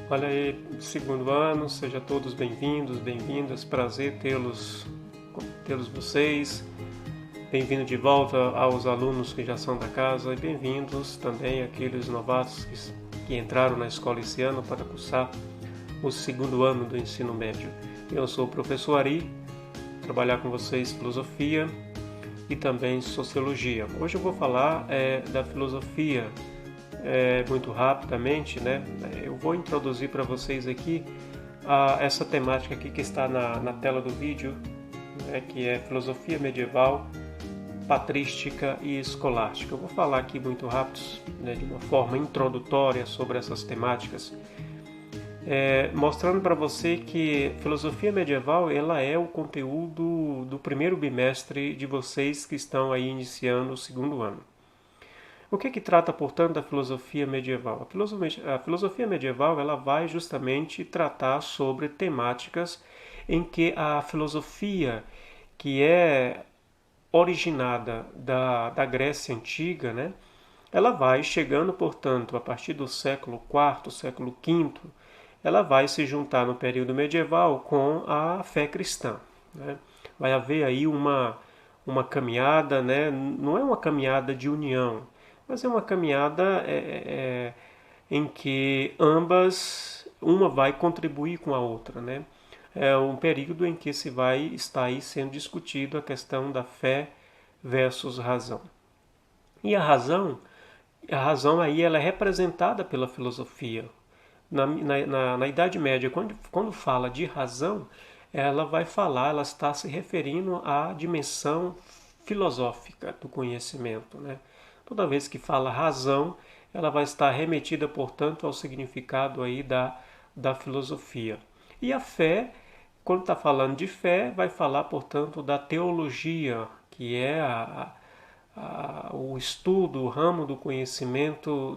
Olha aí, segundo ano, sejam todos bem-vindos, bem-vindas, prazer tê-los vocês. Bem-vindo de volta aos alunos que já são da casa e bem-vindos também àqueles novatos que entraram na escola esse ano para cursar o segundo ano do ensino médio. Eu sou o professor Ari, trabalhar com vocês filosofia e também sociologia. Hoje eu vou falar da filosofia muito rapidamente, né? Eu vou introduzir para vocês aqui essa temática aqui que está na tela do vídeo, né? Que é filosofia medieval, patrística e escolástica. Eu vou falar aqui muito rápido, né, de uma forma introdutória sobre essas temáticas, mostrando para você que filosofia medieval ela é o conteúdo do primeiro bimestre de vocês que estão aí iniciando o segundo ano. O que trata, portanto, da filosofia medieval? A filosofia medieval ela vai justamente tratar sobre temáticas em que a filosofia que é originada da Grécia Antiga, né, ela vai chegando, portanto, a partir do século IV, século V, ela vai se juntar no período medieval com a fé cristã, né? Vai haver aí uma caminhada, né? Não é uma caminhada de união, mas é uma caminhada em que uma vai contribuir com a outra, né? É um período em que se vai estar aí sendo discutido a questão da fé versus razão. E a razão aí ela é representada pela filosofia. Na Idade Média, quando fala de razão, ela está se referindo à dimensão filosófica do conhecimento, né? Toda vez que fala razão, ela vai estar remetida, portanto, ao significado aí da filosofia. E a fé, quando está falando de fé, vai falar, portanto, da teologia, que é o estudo, o ramo do conhecimento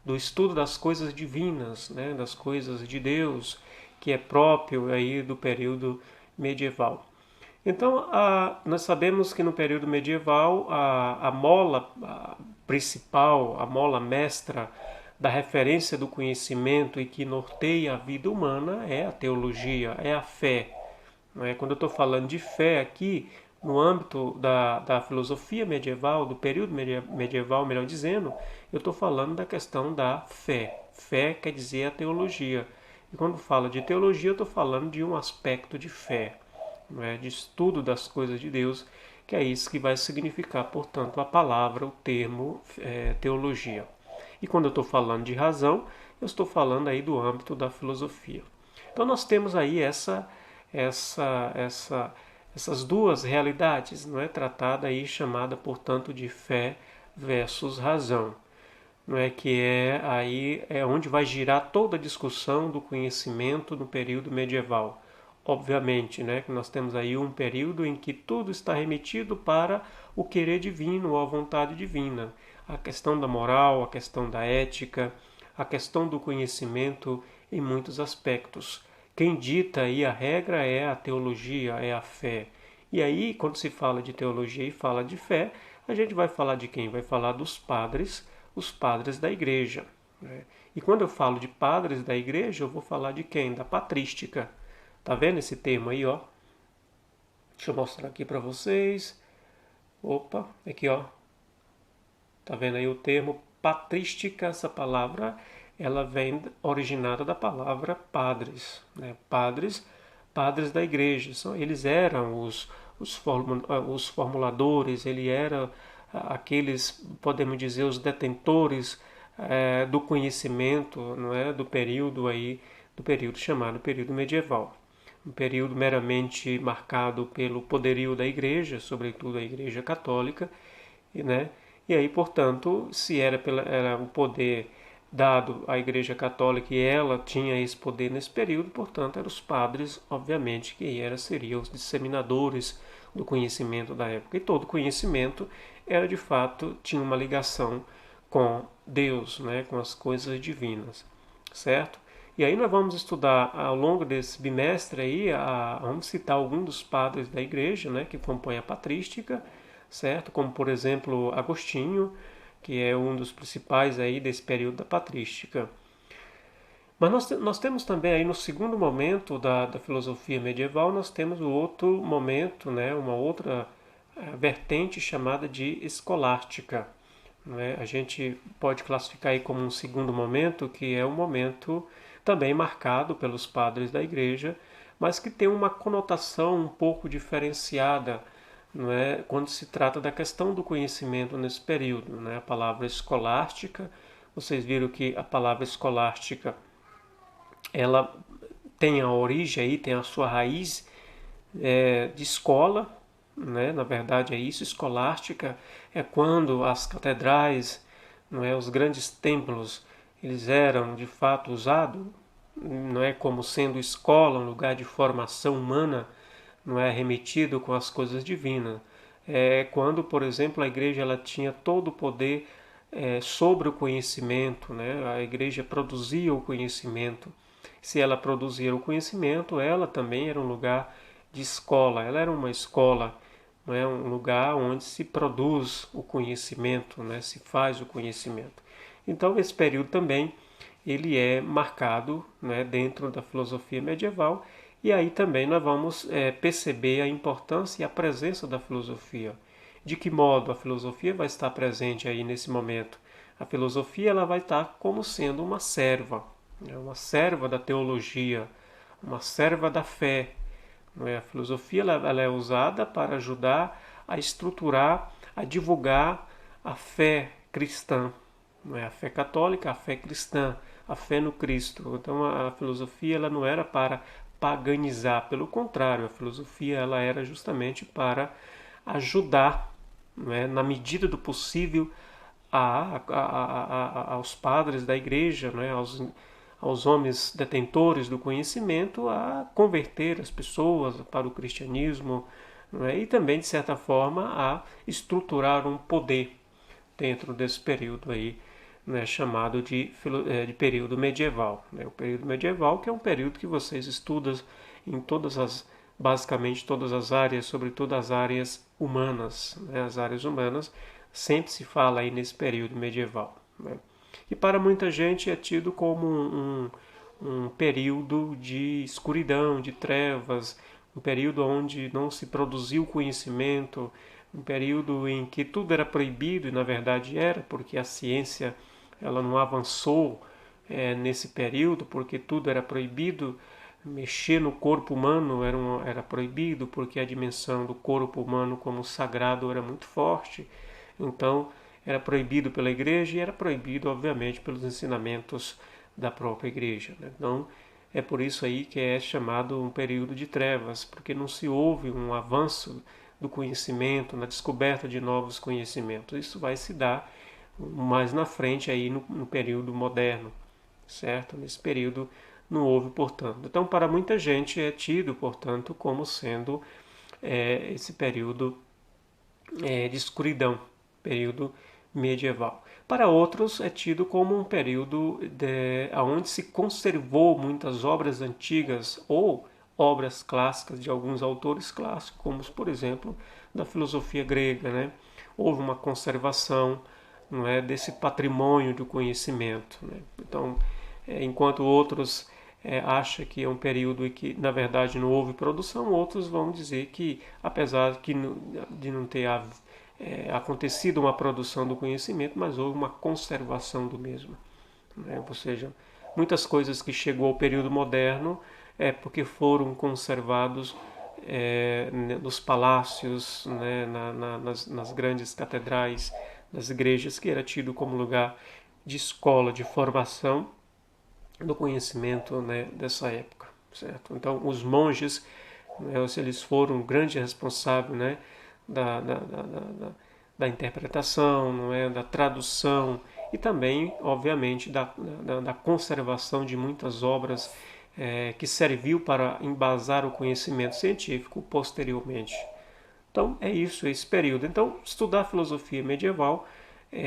do estudo das coisas divinas, né, das coisas de Deus, que é próprio aí do período medieval. Então, nós sabemos que no período medieval a mola principal, a mola mestra da referência do conhecimento e que norteia a vida humana é a teologia, é a fé. Não é? Quando eu estou falando de fé aqui, no âmbito da filosofia medieval, do período medieval, melhor dizendo, eu estou falando da questão da fé. Fé quer dizer a teologia. E quando falo de teologia, eu estou falando de um aspecto de fé, não é? De estudo das coisas de Deus, que é isso que vai significar, portanto, a palavra, o termo teologia. E quando eu estou falando de razão, eu estou falando aí do âmbito da filosofia. Então nós temos aí essas duas realidades, não é, tratada aí, chamada, portanto, de fé versus razão, não é, que é onde vai girar toda a discussão do conhecimento no período medieval. Obviamente, né, que nós temos aí um período em que tudo está remetido para o querer divino ou a vontade divina. A questão da moral, a questão da ética, a questão do conhecimento em muitos aspectos. Quem dita aí a regra é a teologia, é a fé. E aí, quando se fala de teologia e fala de fé, a gente vai falar de quem? Vai falar dos padres, os padres da igreja, né? E quando eu falo de padres da igreja, eu vou falar de quem? Da patrística. Tá vendo esse termo aí, ó? Deixa eu mostrar aqui para vocês. Opa, aqui, ó. Tá vendo aí o termo patrística? Essa palavra ela vem originada da palavra padres, né? Padres da igreja. Eles eram os formuladores, ele era aqueles, podemos dizer, os detentores do conhecimento, não é, do período chamado período medieval. Um período meramente marcado pelo poderio da igreja, sobretudo a igreja católica, né? E aí, portanto, se era um poder dado à igreja católica e ela tinha esse poder nesse período, portanto, eram os padres, obviamente, que seriam os disseminadores do conhecimento da época. E todo conhecimento era, de fato, tinha uma ligação com Deus, né? Com as coisas divinas, certo? E aí nós vamos estudar ao longo desse bimestre aí, vamos citar alguns dos padres da igreja, né, que compõem a patrística, certo? Como, por exemplo, Agostinho, que é um dos principais aí desse período da patrística. Mas nós temos também aí no segundo momento da filosofia medieval, nós temos o outro momento, né, uma outra vertente chamada de escolástica. Né? A gente pode classificar aí como um segundo momento, que é um momento também marcado pelos padres da igreja, mas que tem uma conotação um pouco diferenciada, não é? Quando se trata da questão do conhecimento nesse período. Né? A palavra escolástica, vocês viram que a palavra escolástica ela tem a origem aí, tem a sua raiz de escola, né? Na verdade é isso, escolástica é quando as catedrais, não é, os grandes templos, eles eram de fato usados, não é, como sendo escola, um lugar de formação humana, não é, remetido com as coisas divinas. É quando, por exemplo, a igreja ela tinha todo o poder sobre o conhecimento, né? A igreja produzia o conhecimento. Se ela produzia o conhecimento, ela também era um lugar de escola. Ela era uma escola, não é, um lugar onde se produz o conhecimento, né? Se faz o conhecimento. Então esse período também ele é marcado, né, dentro da filosofia medieval, e aí também nós vamos perceber a importância e a presença da filosofia. De que modo a filosofia vai estar presente aí nesse momento? A filosofia ela vai estar como sendo uma serva, né, uma serva da teologia, uma serva da fé. Não é? A filosofia ela é usada para ajudar a estruturar, a divulgar a fé cristã, não é? A fé católica, a fé cristã, a fé no Cristo. Então a filosofia ela não era para paganizar, pelo contrário, a filosofia ela era justamente para ajudar, não é? Na medida do possível, aos padres da igreja, não é? Aos homens detentores do conhecimento, a converter as pessoas para o cristianismo, não é? E também, de certa forma, a estruturar um poder dentro desse período aí, né, chamado de período medieval. Né? O período medieval, que é um período que vocês estudam em basicamente todas as áreas, sobretudo as áreas humanas. Né? As áreas humanas sempre se fala aí nesse período medieval. Né? E para muita gente é tido como um período de escuridão, de trevas, um período onde não se produziu conhecimento, um período em que tudo era proibido, e na verdade era, porque a ciência ela não avançou nesse período, porque tudo era proibido. Mexer no corpo humano era proibido, porque a dimensão do corpo humano como sagrado era muito forte. Então, era proibido pela igreja e era proibido, obviamente, pelos ensinamentos da própria igreja. Né? Então, é por isso aí que é chamado um período de trevas, porque não se houve um avanço do conhecimento, na descoberta de novos conhecimentos. Isso vai se dar mais na frente aí no período moderno, certo? Nesse período não houve, portanto. Então, para muita gente é tido, portanto, como sendo esse período de escuridão, período medieval. Para outros é tido como um período onde se conservou muitas obras antigas ou obras clássicas de alguns autores clássicos, como por exemplo da filosofia grega, né? Houve uma conservação, não é, desse patrimônio do conhecimento, né? Então, enquanto outros acham que é um período em que na verdade não houve produção, outros vão dizer que apesar de não ter acontecido uma produção do conhecimento, mas houve uma conservação do mesmo. Né? Ou seja, muitas coisas que chegou ao período moderno é porque foram conservados nos palácios, né? nas grandes catedrais, nas igrejas, que era tido como lugar de escola, de formação do conhecimento, né, dessa época. Certo? Então, os monges, né, eles foram grandes responsáveis, né, da interpretação, não é, da tradução e também, obviamente, da conservação de muitas obras que serviu para embasar o conhecimento científico posteriormente. Então, é isso, esse período. Então, estudar filosofia medieval,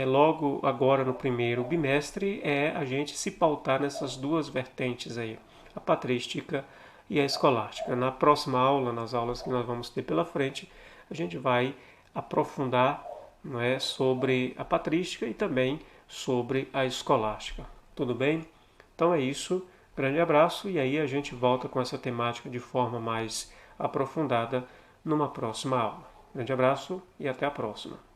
logo agora no primeiro bimestre, é a gente se pautar nessas duas vertentes aí, a patrística e a escolástica. Na próxima aula, nas aulas que nós vamos ter pela frente, a gente vai aprofundar, não é, sobre a patrística e também sobre a escolástica. Tudo bem? Então é isso. Grande abraço e aí a gente volta com essa temática de forma mais aprofundada numa próxima aula. Grande abraço e até a próxima.